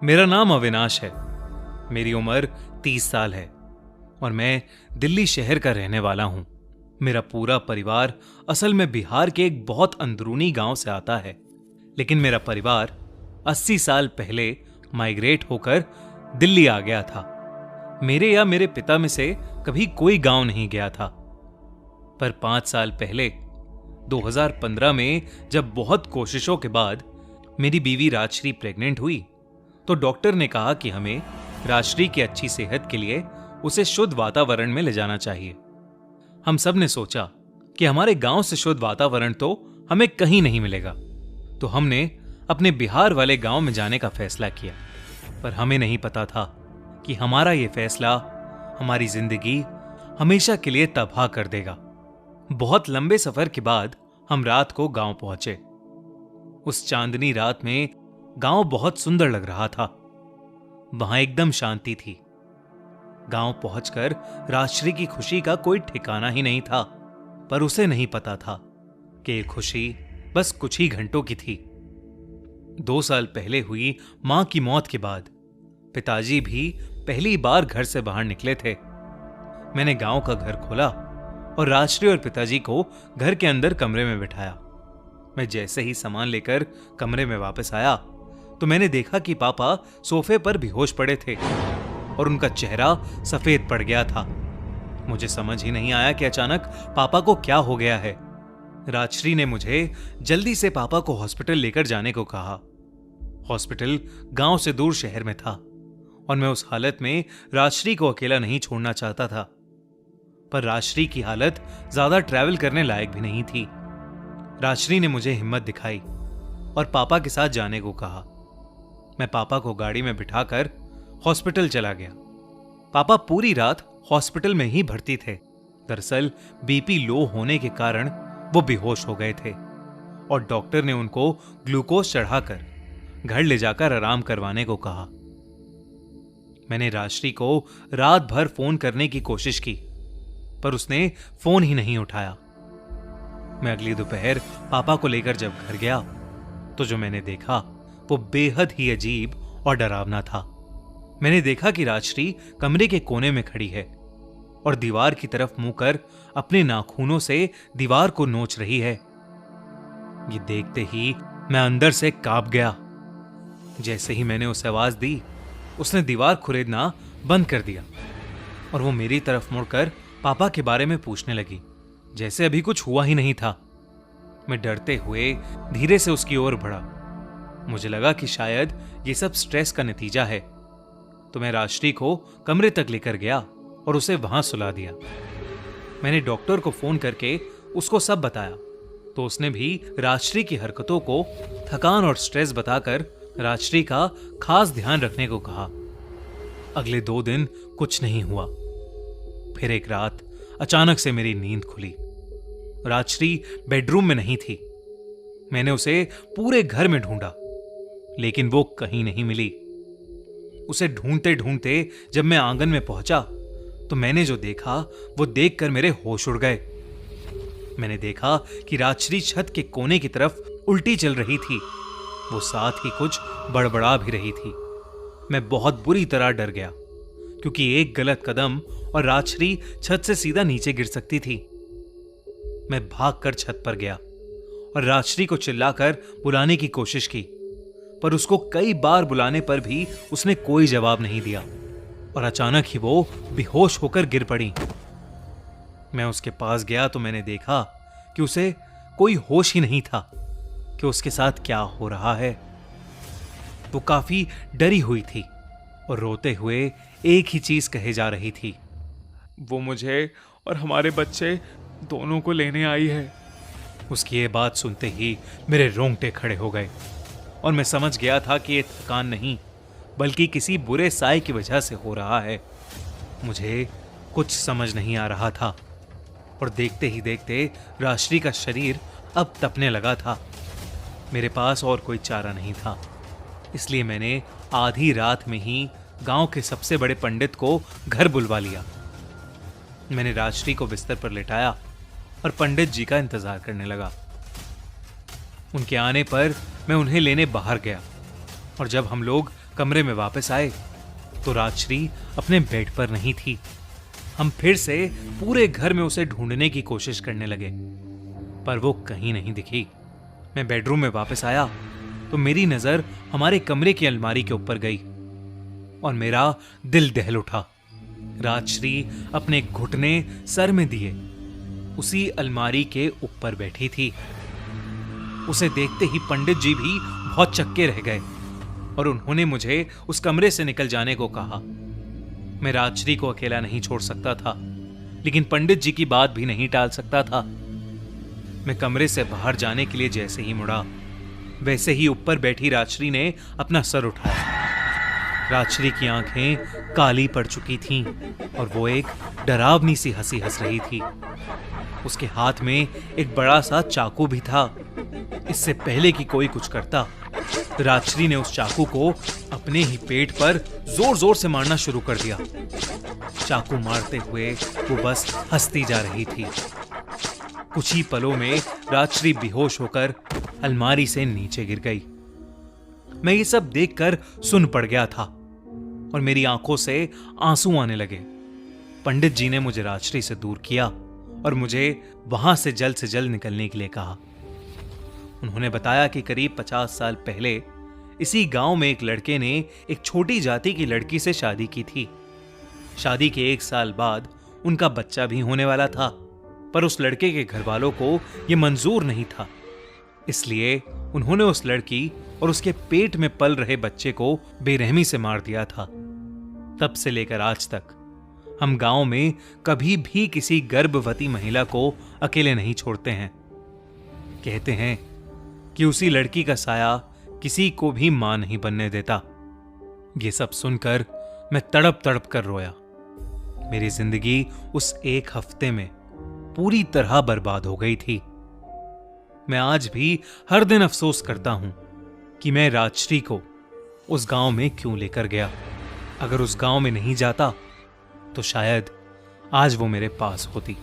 मेरा नाम अविनाश है। मेरी उम्र 30 साल है और मैं दिल्ली शहर का रहने वाला हूं। मेरा पूरा परिवार असल में बिहार के एक बहुत अंदरूनी गांव से आता है, लेकिन मेरा परिवार 80 साल पहले माइग्रेट होकर दिल्ली आ गया था। मेरे या मेरे पिता में से कभी कोई गांव नहीं गया था। पर 5 साल पहले 2015 में जब बहुत कोशिशों के बाद मेरी बीवी राजश्री प्रेग्नेंट हुई, तो डॉक्टर ने कहा कि हमें राजश्री की अच्छी सेहत के लिए उसे शुद्ध वातावरण में ले जाना चाहिए। हम सब ने सोचा कि हमारे गांव से शुद्ध वातावरण तो हमें कहीं नहीं मिलेगा, तो हमने अपने बिहार वाले गांव में जाने का फैसला किया। पर हमें नहीं पता था कि हमारा यह फैसला हमारी जिंदगी हमेशा के लिए तबाह कर देगा। बहुत लंबे सफर के बाद हम रात को गांव पहुंचे। उस चांदनी रात में गांव बहुत सुंदर लग रहा था। वहां एकदम शांति थी। गांव पहुंचकर राजश्री की खुशी का कोई ठिकाना ही नहीं था, पर उसे नहीं पता था कि ये खुशी बस कुछ ही घंटों की थी। 2 साल पहले हुई मां की मौत के बाद पिताजी भी पहली बार घर से बाहर निकले थे। मैंने गांव का घर खोला और राजश्री और पिताजी को घर के अंदर कमरे में बिठाया। मैं जैसे ही सामान लेकर कमरे में वापस आया तो मैंने देखा कि पापा सोफे पर बेहोश पड़े थे और उनका चेहरा सफेद पड़ गया था। मुझे समझ ही नहीं आया कि अचानक पापा को क्या हो गया है। राजश्री ने मुझे जल्दी से पापा को हॉस्पिटल लेकर जाने को कहा। हॉस्पिटल गांव से दूर शहर में था और मैं उस हालत में राजश्री को अकेला नहीं छोड़ना चाहता था। पर राजश्री की हालत ज्यादा ट्रैवल करने लायक भी नहीं थी। राजश्री ने मुझे हिम्मत दिखाई और पापा के साथ जाने को कहा। मैं पापा को गाड़ी में बिठाकर हॉस्पिटल चला गया। पापा पूरी रात हॉस्पिटल में ही भर्ती थे। दरअसल बीपी लो होने के कारण वो बेहोश हो गए थे और डॉक्टर ने उनको ग्लूकोज चढ़ाकर घर ले जाकर आराम करवाने को कहा। मैंने राजश्री को रात भर फोन करने की कोशिश की, पर उसने फोन ही नहीं उठाया। मैं अगली दोपहर पापा को लेकर जब घर गया तो जो मैंने देखा वो बेहद ही अजीब और डरावना था। मैंने देखा कि राजश्री कमरे के कोने में खड़ी है और दीवार की तरफ मुंह कर अपने नाखूनों से दीवार को नोच रही है। ये देखते ही मैं अंदर से कांप गया। जैसे ही मैंने उसे आवाज दी, उसने दीवार खुरेदना बंद कर दिया और वो मेरी तरफ मुड़कर पापा के बारे में पूछने लगी, जैसे अभी कुछ हुआ ही नहीं था। मैं डरते हुए धीरे से उसकी ओर बढ़ा। मुझे लगा कि शायद ये सब स्ट्रेस का नतीजा है, तो मैं राजश्री को कमरे तक लेकर गया और उसे वहां सुला दिया। मैंने डॉक्टर को फोन करके उसको सब बताया, तो उसने भी राजश्री की हरकतों को थकान और स्ट्रेस बताकर राजश्री का खास ध्यान रखने को कहा। अगले 2 दिन कुछ नहीं हुआ। फिर एक रात अचानक से मेरी नींद खुली। राजश्री बेडरूम में नहीं थी। मैंने उसे पूरे घर में ढूंढा, लेकिन वो कहीं नहीं मिली। उसे ढूंढते ढूंढते जब मैं आंगन में पहुंचा तो मैंने जो देखा वो देखकर मेरे होश उड़ गए। मैंने देखा कि राजश्री छत के कोने की तरफ उल्टी चल रही थी। वो साथ ही कुछ बड़बड़ा भी रही थी। मैं बहुत बुरी तरह डर गया, क्योंकि एक गलत कदम और राजश्री छत से सीधा नीचे गिर सकती थी। मैं भागकर छत पर गया और राजश्री को चिल्लाकर बुलाने की कोशिश की, पर उसको कई बार बुलाने पर भी उसने कोई जवाब नहीं दिया और अचानक ही वो बेहोश होकर गिर पड़ी। मैं उसके पास गया तो मैंने देखा कि उसे कोई होश ही नहीं था कि उसके साथ क्या हो रहा है। वो काफी डरी हुई थी और रोते हुए एक ही चीज कहे जा रही थी, वो मुझे और हमारे बच्चे दोनों को लेने आई है। उसकी ये बात सुनते ही मेरे रोंगटे खड़े हो गए और मैं समझ गया था कि ये थकान नहीं, बल्कि किसी बुरे साए की वजह से हो रहा है। मुझे कुछ समझ नहीं आ रहा था और देखते ही देखते राजश्री का शरीर अब तपने लगा था। मेरे पास और कोई चारा नहीं था, इसलिए मैंने आधी रात में ही गांव के सबसे बड़े पंडित को घर बुलवा लिया। मैंने राजश्री को बिस्तर पर लेटाया और पंडित जी का इंतजार करने लगा। उनके आने पर मैं उन्हें लेने बाहर गया और जब हम लोग कमरे में वापस आए तो राजश्री अपने बेड पर नहीं थी। हम फिर से पूरे घर में उसे ढूंढने की कोशिश करने लगे, पर वो कहीं नहीं दिखी। मैं बेडरूम में वापस आया तो मेरी नजर हमारे कमरे की अलमारी के ऊपर गई और मेरा दिल दहल उठा। राजश्री अपने घुटने सर में दिए उसी अलमारी के ऊपर बैठी थी। उसे देखते ही पंडित जी भी बहुत चक्के रह गए और उन्होंने मुझे उस कमरे से निकल जाने को कहा। मैं राजश्री को अकेला नहीं छोड़ सकता था, लेकिन पंडित जी की बात भी नहीं टाल सकता था। मैं कमरे से बाहर जाने के लिए जैसे ही मुड़ा, वैसे ही ऊपर बैठी राजश्री ने अपना सर उठाया। राजश्री की आंखें काली पड़ चुकी थीं और वो एक डरावनी सी हंसी हंस रही थी। उसके हाथ में एक बड़ा सा चाकू भी था। इससे पहले कि कोई कुछ करता, राजश्री ने उस चाकू को अपने ही पेट पर जोर जोर से मारना शुरू कर दिया। चाकू मारते हुए वो बस हंसती जा रही थी। कुछ ही पलों में राजश्री बेहोश होकर अलमारी से नीचे गिर गई। मैं ये सब देखकर सुन पड़ गया था और मेरी आंखों से आंसू आने लगे। पंडित जी ने मुझे राजश्री से दूर किया और मुझे वहां से जल्द निकलने के लिए कहा। उन्होंने बताया कि करीब 50 साल पहले इसी गांव में एक लड़के ने एक छोटी जाति की लड़की से शादी की थी। शादी के 1 साल बाद उनका बच्चा भी होने वाला था, पर उस लड़के के घर वालों को यह मंजूर नहीं था। इसलिए उन्होंने उस लड़की और उसके पेट में पल रहे बच्चे को बेरहमी से मार दिया था। तब से लेकर आज तक हम गांव में कभी भी किसी गर्भवती महिला को अकेले नहीं छोड़ते हैं। कहते हैं कि उसी लड़की का साया किसी को भी मां नहीं बनने देता। ये सब सुनकर मैं तड़प तड़प कर रोया। मेरी जिंदगी उस एक हफ्ते में पूरी तरह बर्बाद हो गई थी। मैं आज भी हर दिन अफसोस करता हूं कि मैं राजश्री को उस गांव में क्यों लेकर गया। अगर उस गांव में नहीं जाता तो शायद आज वो मेरे पास होती।